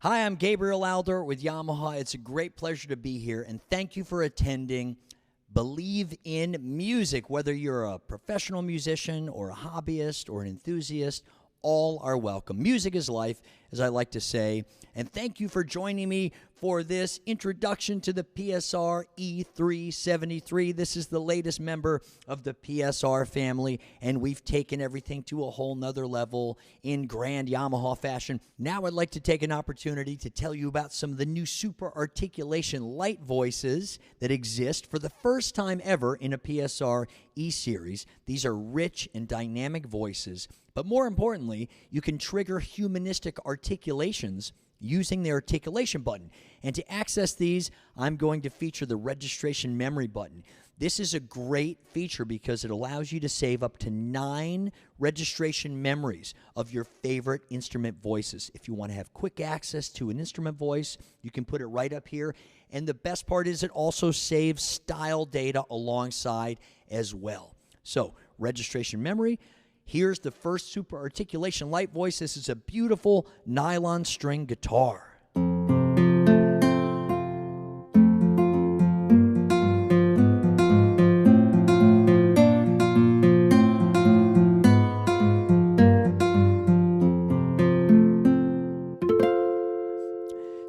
Hi, I'm Gabriel Alder with Yamaha. It's a great pleasure to be here, and thank you for attending Believe in Music. Whether you're a professional musician or a hobbyist or an enthusiast, all are welcome. Music is life, as I like to say, and thank you for joining me for this introduction to the PSR E373. This is the latest member of the PSR family, and we've taken everything to a whole nother level in grand Yamaha fashion. Now I'd like to take an opportunity to tell you about some of the new super articulation light voices that exist for the first time ever in a PSR E-Series. These are rich and dynamic voices, but more importantly, you can trigger humanistic articulations using the articulation button. And to access these, I'm going to feature the registration memory button. This is a great feature because it allows you to save up to 9 registration memories of your favorite instrument voices. If you want to have quick access to an instrument voice, you can put it right up here. And the best part is it also saves style data alongside as well. So, registration memory. Here's the first super articulation light voice. This is a beautiful nylon string guitar.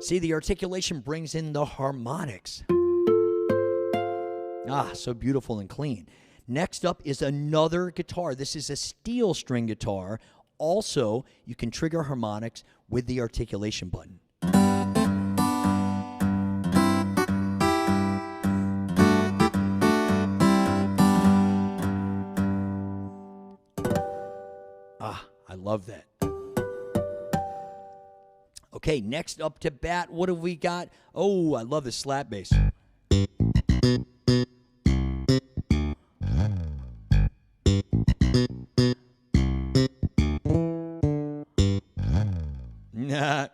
See, the articulation brings in the harmonics. Ah, so beautiful and clean. Next up is another guitar. This is a steel string guitar. Also, you can trigger harmonics with the articulation button. Ah, I love that. Okay, next up to bat, what have we got? Oh, I love the slap bass.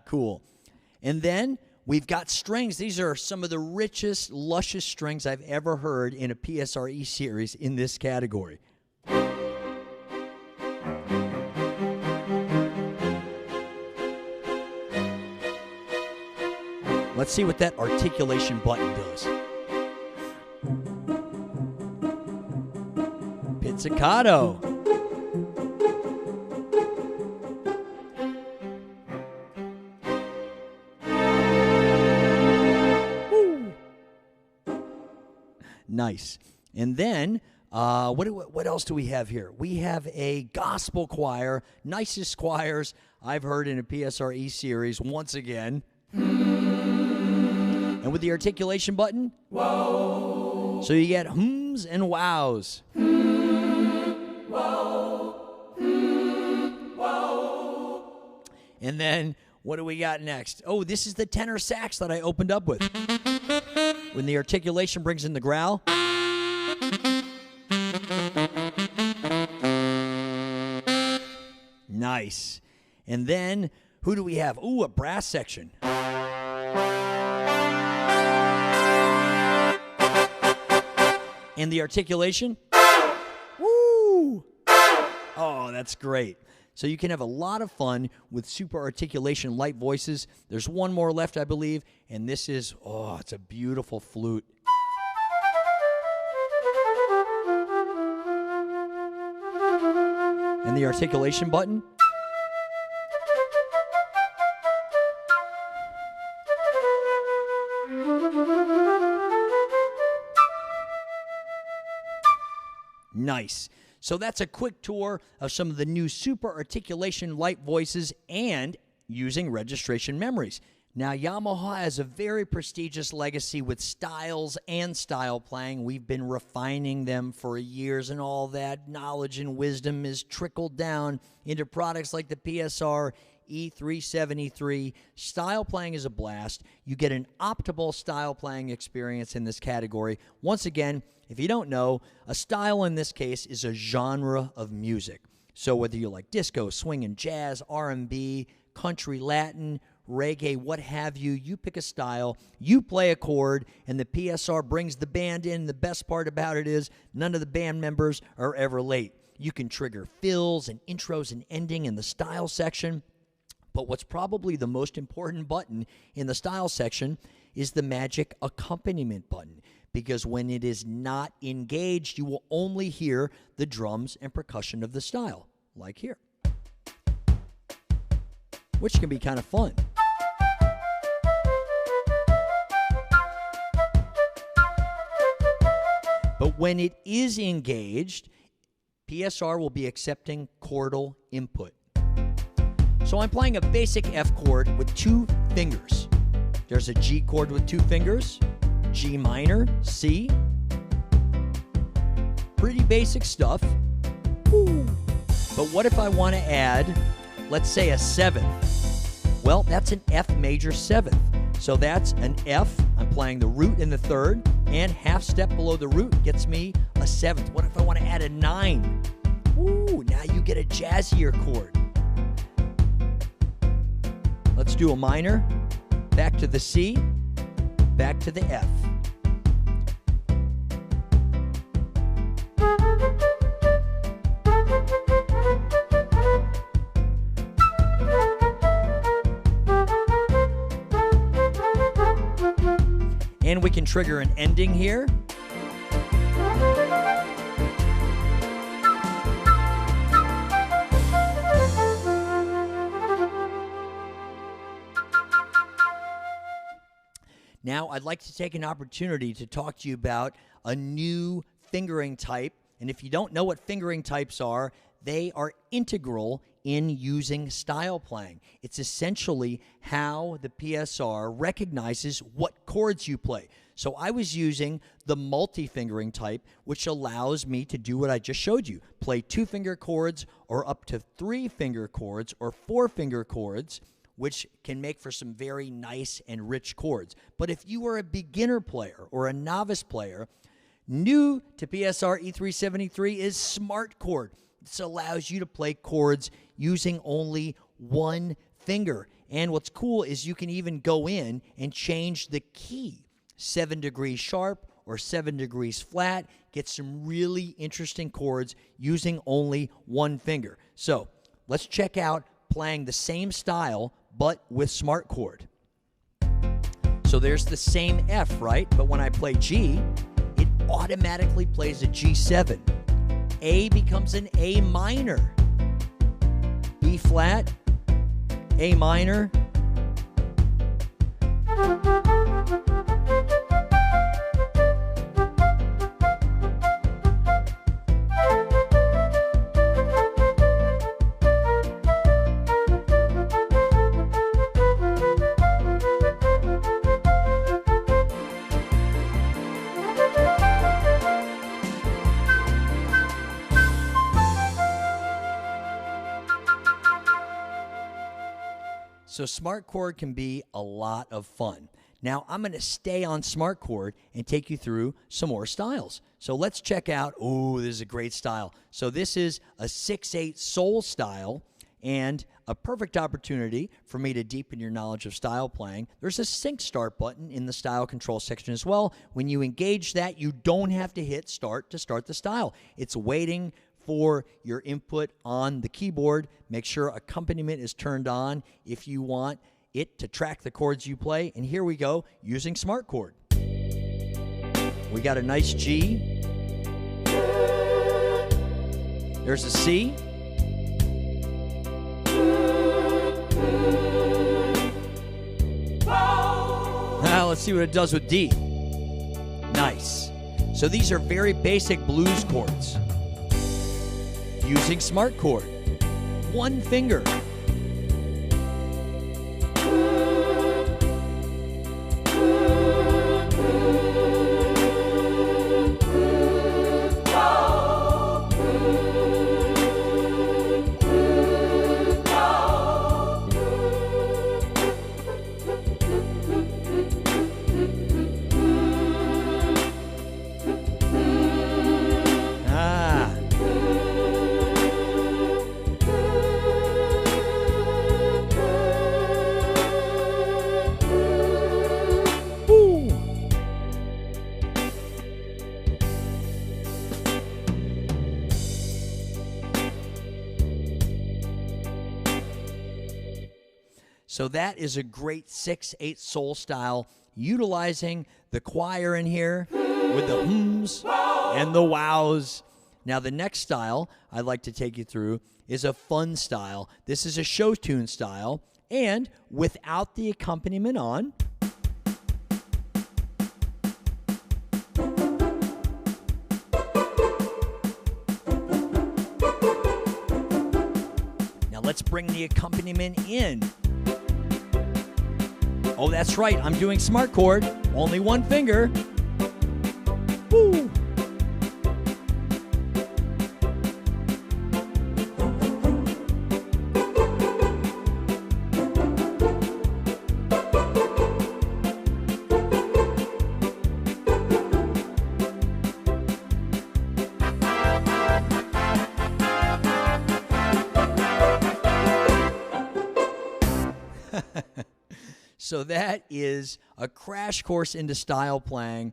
Cool. And then we've got strings. These are some of the richest, luscious strings I've ever heard in a PSR E-Series in this category. Let's see what that articulation button does. Pizzicato. Nice. And then, what else do we have here? We have a gospel choir, nicest choirs I've heard in a PSR E-Series once again. And with the articulation button, whoa. So you get hms and wows. Whoa. Whoa. And then, what do we got next? Oh, this is the tenor sax that I opened up with. When the articulation brings in the growl. Nice. And then, who do we have? Ooh, a brass section. And the articulation. Woo! Oh, that's great. So you can have a lot of fun with super articulation light voices. There's one more left, I believe, and this is, oh, it's a beautiful flute. And the articulation button. Nice. So that's a quick tour of some of the new super articulation light voices and using registration memories. Now, Yamaha has a very prestigious legacy with styles and style playing. We've been refining them for years, and all that knowledge and wisdom is trickled down into products like the PSR E373. Style playing is a blast. You get an optimal style playing experience in this category. Once again, if you don't know, a style in this case is a genre of music. So whether you like disco, swing and jazz, R&B, country, Latin, reggae, what have you, you pick a style, you play a chord, and the PSR brings the band in. The best part about it is none of the band members are ever late. You can trigger fills and intros and ending in the style section. But what's probably the most important button in the style section is the magic accompaniment button, because when it is not engaged, you will only hear the drums and percussion of the style, like here, which can be kind of fun. But when it is engaged, PSR will be accepting chordal input. So I'm playing a basic F chord with 2 fingers. There's a G chord with 2 fingers, G minor, C. Pretty basic stuff. Woo. But what if I want to add, let's say, a 7th? Well, that's an F major 7th. So that's an F. I'm playing the root in the 3rd, and half step below the root gets me a 7th. What if I want to add a 9? Ooh, now you get a jazzier chord. Let's do a minor, back to the C, back to the F. And we can trigger an ending here. Now, I'd like to take an opportunity to talk to you about a new fingering type. And if you don't know what fingering types are, they are integral in using style playing. It's essentially how the PSR recognizes what chords you play. So I was using the multi-fingering type, which allows me to do what I just showed you. Play 2-finger chords, or up to 3-finger chords, or 4-finger chords, which can make for some very nice and rich chords. But if you are a beginner player or a novice player, new to PSR E373 is Smart Chord. This allows you to play chords using only 1 finger. And what's cool is you can even go in and change the key. 7 degrees sharp or 7 degrees flat. Get some really interesting chords using only 1 finger. So let's check out playing the same style but with Smart Chord. So there's the same F, right? But when I play G, it automatically plays a G7. A becomes an A minor. B flat, A minor. So Smart Chord can be a lot of fun. Now, I'm going to stay on Smart Chord and take you through some more styles. So let's check out, oh, this is a great style. So this is a 6/8 soul style, and a perfect opportunity for me to deepen your knowledge of style playing. There's a sync start button in the style control section as well. When you engage that, you don't have to hit start to start the style. It's waiting for your input on the keyboard. Make sure accompaniment is turned on if you want it to track the chords you play. And here we go, using Smart Chord. We got a nice G. There's a C. Now let's see what it does with D. Nice. So these are very basic blues chords. Using Smart Chord. 1 finger. So that is a great 6/8 soul style, utilizing the choir in here with the hums and the wows. Now, the next style I'd like to take you through is a fun style. This is a show tune style, and without the accompaniment on. Now, let's bring the accompaniment in. Oh, that's right, I'm doing smart chord, only one finger. Woo! So that is a crash course into style playing.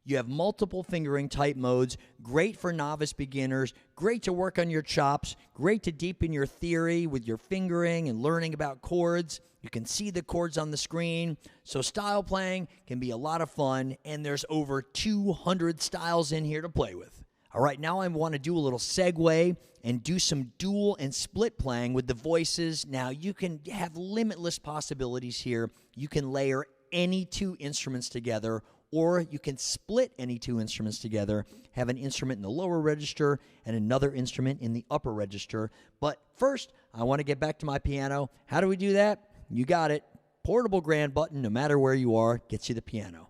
You have multiple fingering type modes, great for novice beginners, great to work on your chops, great to deepen your theory with your fingering and learning about chords. You can see the chords on the screen. So style playing can be a lot of fun, and there's over 200 styles in here to play with. All right, now I want to do a little segue and do some dual and split playing with the voices. Now, you can have limitless possibilities here. You can layer any two instruments together, or you can split any two instruments together, have an instrument in the lower register and another instrument in the upper register. But first, I want to get back to my piano. How do we do that? You got it. Portable grand button, no matter where you are, gets you the piano.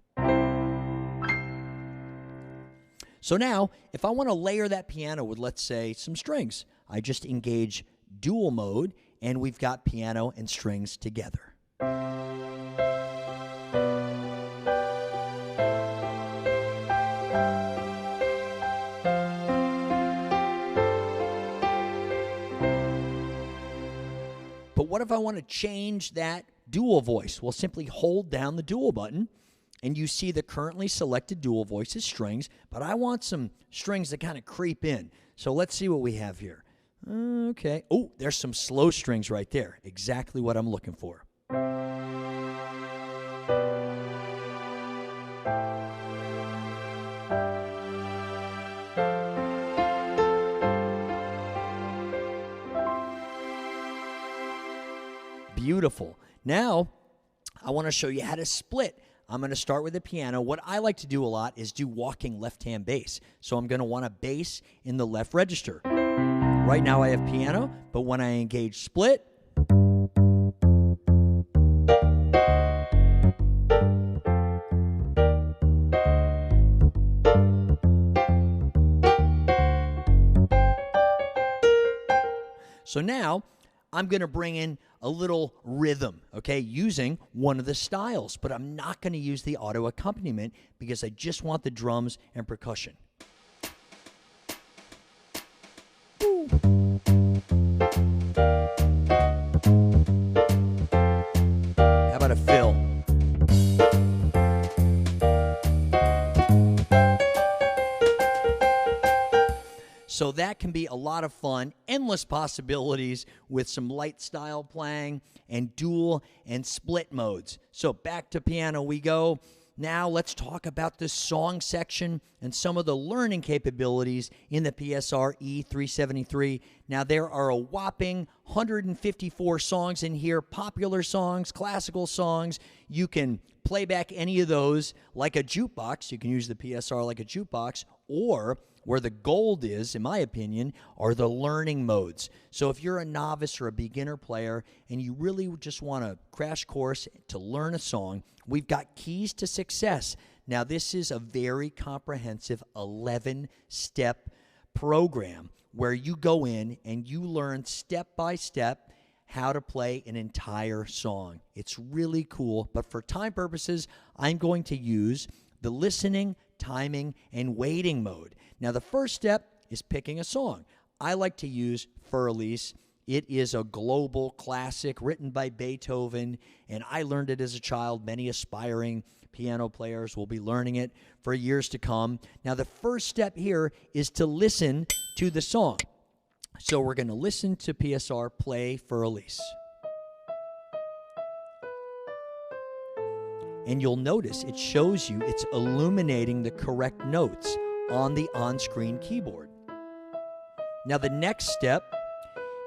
So now, if I want to layer that piano with, let's say, some strings, I just engage dual mode, and we've got piano and strings together. But what if I want to change that dual voice? Well, simply hold down the dual button, and you see the currently selected dual voice is strings, but I want some strings that kind of creep in. So let's see what we have here. Okay. Oh, there's some slow strings right there. Exactly what I'm looking for. Beautiful. Now, I want to show you how to split. I'm going to start with the piano. What I like to do a lot is do walking left-hand bass. So I'm going to want a bass in the left register. Right now I have piano, but when I engage split, so now I'm going to bring in a little rhythm, okay, using one of the styles, but I'm not going to use the auto accompaniment because I just want the drums and percussion. Ooh. How about a fill? So that can be a lot of fun, endless possibilities with some light style playing and dual and split modes. So back to piano we go. Now let's talk about the song section and some of the learning capabilities in the PSR E373. Now there are a whopping 154 songs in here, popular songs, classical songs. You can play back any of those like a jukebox. You can use the PSR like a jukebox, or where the gold is, in my opinion, are the learning modes. So if you're a novice or a beginner player and you really just want a crash course to learn a song, we've got Keys to Success. Now, this is a very comprehensive 11-step program where you go in and you learn step by step how to play an entire song. It's really cool, but for time purposes, I'm going to use the listening, timing, and waiting mode. Now, the first step is picking a song. I like to use Fur-Elise. It is a global classic written by Beethoven, and I learned it as a child. Many aspiring piano players will be learning it for years to come. Now, the first step here is to listen to the song. So we're going to listen to PSR play Fur-Elise. And you'll notice it shows you it's illuminating the correct notes on the on-screen keyboard. Now the next step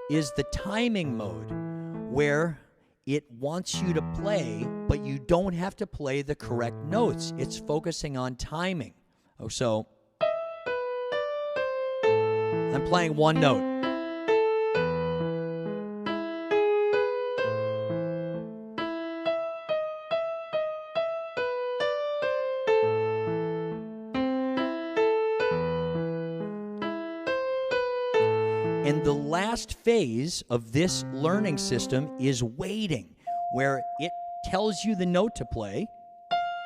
is the timing mode, where it wants you to play, but you don't have to play the correct notes. It's focusing on timing. Oh, so I'm playing one note. And the last phase of this learning system is waiting, where it tells you the note to play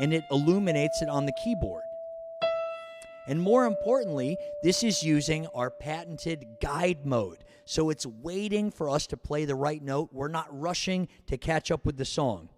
and it illuminates it on the keyboard. And more importantly, this is using our patented guide mode. So it's waiting for us to play the right note. We're not rushing to catch up with the song.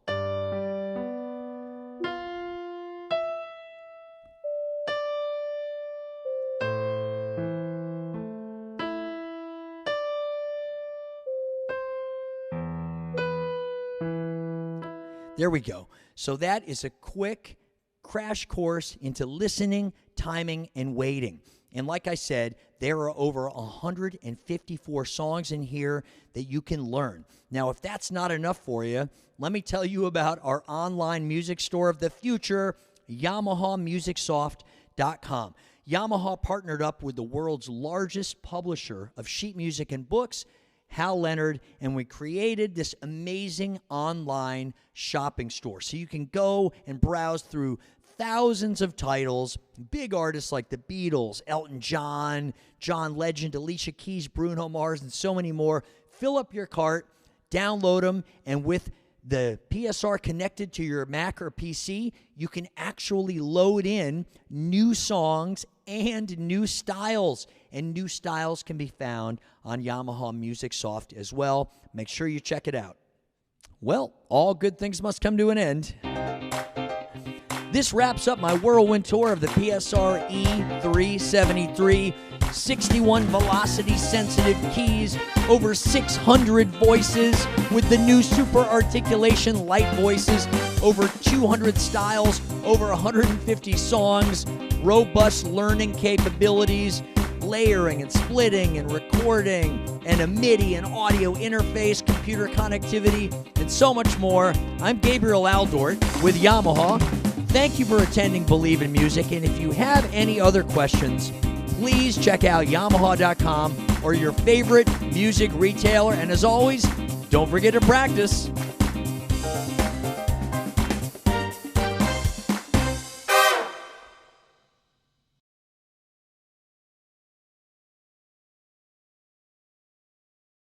There we go. So that is a quick crash course into listening, timing, and waiting. And like I said, there are over 154 songs in here that you can learn. Now, if that's not enough for you, let me tell you about our online music store of the future, YamahaMusicSoft.com. Yamaha partnered up with the world's largest publisher of sheet music and books, Hal Leonard, and we created this amazing online shopping store. So you can go and browse through thousands of titles, big artists like the Beatles, Elton John, John Legend, Alicia Keys, Bruno Mars, and so many more. Fill up your cart, download them, and with the PSR connected to your Mac or PC, you can actually load in new songs and new styles. And new styles can be found on Yamaha Music Soft as well. Make sure you check it out. Well, all good things must come to an end. This wraps up my whirlwind tour of the PSR E373, 61 velocity-sensitive keys, over 600 voices with the new super articulation light voices, over 200 styles, over 150 songs, robust learning capabilities, layering and splitting and recording, and a MIDI and audio interface, computer connectivity, and so much more. I'm Gabriel Aldort with Yamaha. Thank you for attending Believe in Music, and if you have any other questions, please check out Yamaha.com or your favorite music retailer. And as always, don't forget to practice.